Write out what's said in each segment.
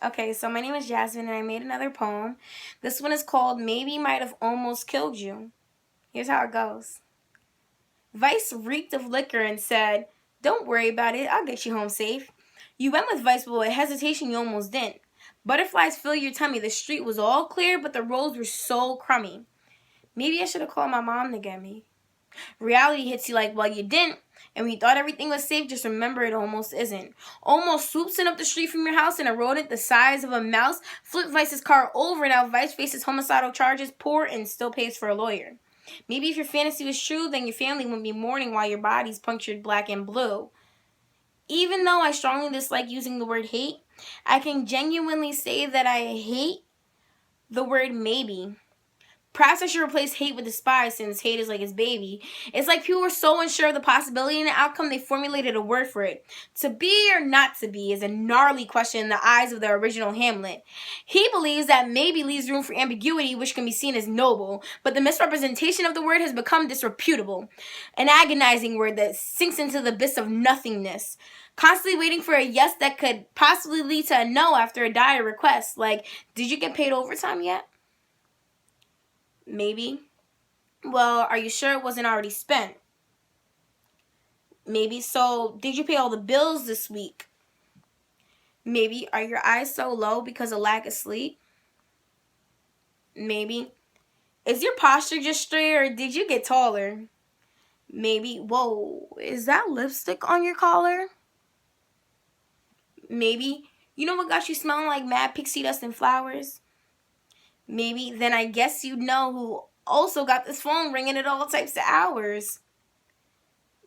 Okay, so my name is Jasmine and I made another poem. This one is called Maybe Might Have Almost Killed You. Here's how it goes. Vice reeked of liquor and said, "Don't worry about it, I'll get you home safe." You went with Vice, but with hesitation you almost didn't. Butterflies fill your tummy, the street was all clear, but the roads were so crummy. Maybe I should have called my mom to get me. Reality hits you like, well, you didn't. And when you thought everything was safe, just remember it almost isn't. Almost swoops in up the street from your house and a rodent the size of a mouse. Flip Vice's car over. Now Vice faces homicidal charges, poor, and still pays for a lawyer. Maybe if your fantasy was true, then your family wouldn't be mourning while your body's punctured black and blue. Even though I strongly dislike using the word hate, I can genuinely say that I hate the word maybe. Perhaps I should replace hate with despise since hate is like his baby. It's like people were so unsure of the possibility and the outcome they formulated a word for it. To be or not to be is a gnarly question in the eyes of the original Hamlet. He believes that maybe leaves room for ambiguity which can be seen as noble, but the misrepresentation of the word has become disreputable. An agonizing word that sinks into the abyss of nothingness. Constantly waiting for a yes that could possibly lead to a no after a dire request. Like, did you get paid overtime yet? Maybe. Well, are you sure it wasn't already spent? Maybe. So, did you pay all the bills this week? Maybe. Are your eyes so low because of lack of sleep? Maybe. Is your posture just straight or did you get taller? Maybe. Whoa, is that lipstick on your collar? Maybe. You know what got you smelling like mad pixie dust and flowers? Maybe. Then I guess you know who also got this phone ringing at all types of hours.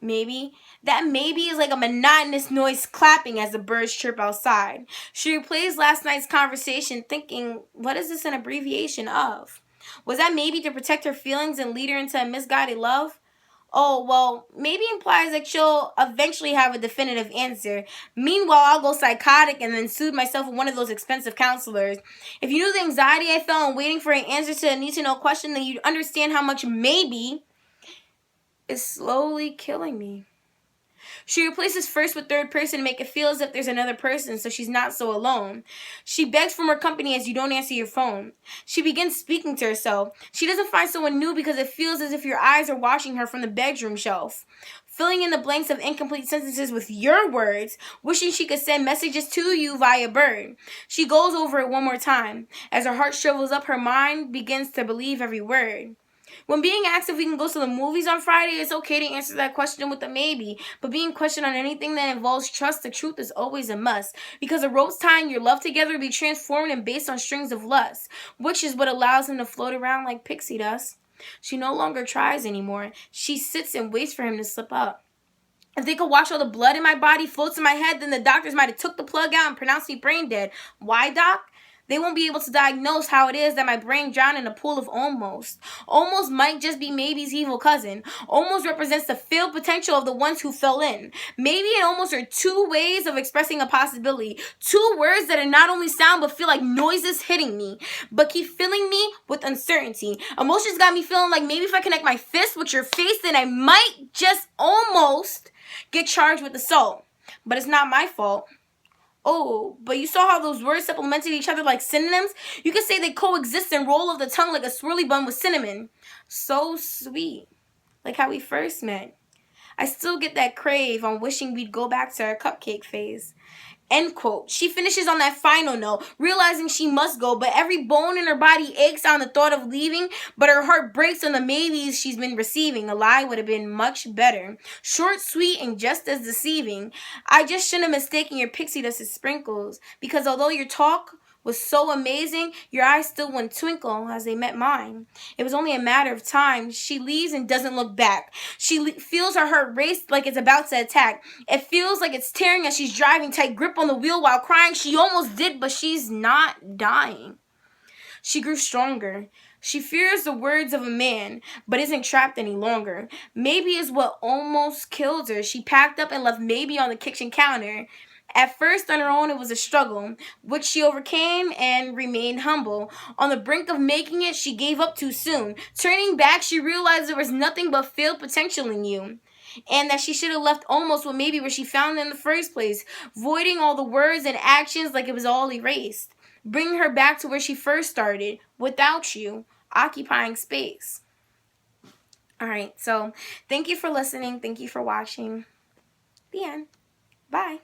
Maybe. That maybe is like a monotonous noise clapping as the birds chirp outside. She replays last night's conversation thinking, what is this an abbreviation of? Was that maybe to protect her feelings and lead her into a misguided love? Oh, well, maybe implies that she'll eventually have a definitive answer. Meanwhile, I'll go psychotic and then soothe myself with one of those expensive counselors. If you knew the anxiety I felt in waiting for an answer to a need-to-know question, then you'd understand how much maybe is slowly killing me. She replaces first with third person to make it feel as if there's another person so she's not so alone. She begs for more company as you don't answer your phone. She begins speaking to herself. She doesn't find someone new because it feels as if your eyes are watching her from the bedroom shelf. Filling in the blanks of incomplete sentences with your words, wishing she could send messages to you via bird. She goes over it one more time. As her heart shrivels up, her mind begins to believe every word. When being asked if we can go to the movies on Friday, it's okay to answer that question with a maybe. But being questioned on anything that involves trust, the truth is always a must. Because the ropes tying your love together will be transformed and based on strings of lust, which is what allows him to float around like pixie dust. She no longer tries anymore. She sits and waits for him to slip up. If they could watch all the blood in my body floats in my head, then the doctors might have took the plug out and pronounced me brain dead. Why, doc? They won't be able to diagnose how it is that my brain drowned in a pool of almost. Almost might just be maybe's evil cousin. Almost represents the failed potential of the ones who fell in. Maybe and almost are two ways of expressing a possibility. Two words that are not only sound but feel like noises hitting me, but keep filling me with uncertainty. Emotions got me feeling like maybe if I connect my fist with your face, then I might just almost get charged with assault. But it's not my fault. Oh, but you saw how those words supplemented each other like synonyms? You could say they coexist and roll off the tongue like a swirly bun with cinnamon. So sweet. Like how we first met. I still get that crave on wishing we'd go back to our cupcake phase. End quote. She finishes on that final note, realizing she must go, but every bone in her body aches on the thought of leaving, but her heart breaks on the maybes she's been receiving. A lie would have been much better. Short, sweet, and just as deceiving. I just shouldn't have mistaken your pixie dust as sprinkles, because although your talk was so amazing, your eyes still wouldn't twinkle as they met mine. It was only a matter of time. She leaves and doesn't look back. She feels her heart race like it's about to attack. It feels like it's tearing as she's driving, tight grip on the wheel while crying. She almost did, but she's not dying. She grew stronger. She fears the words of a man, but isn't trapped any longer. Maybe is what almost killed her. She packed up and left maybe on the kitchen counter. At first, on her own, it was a struggle, which she overcame and remained humble. On the brink of making it, she gave up too soon. Turning back, she realized there was nothing but failed potential in you. And that she should have left almost what maybe where she found it in the first place, voiding all the words and actions like it was all erased, bringing her back to where she first started, without you, occupying space. All right, so thank you for listening. Thank you for watching. The end. Bye.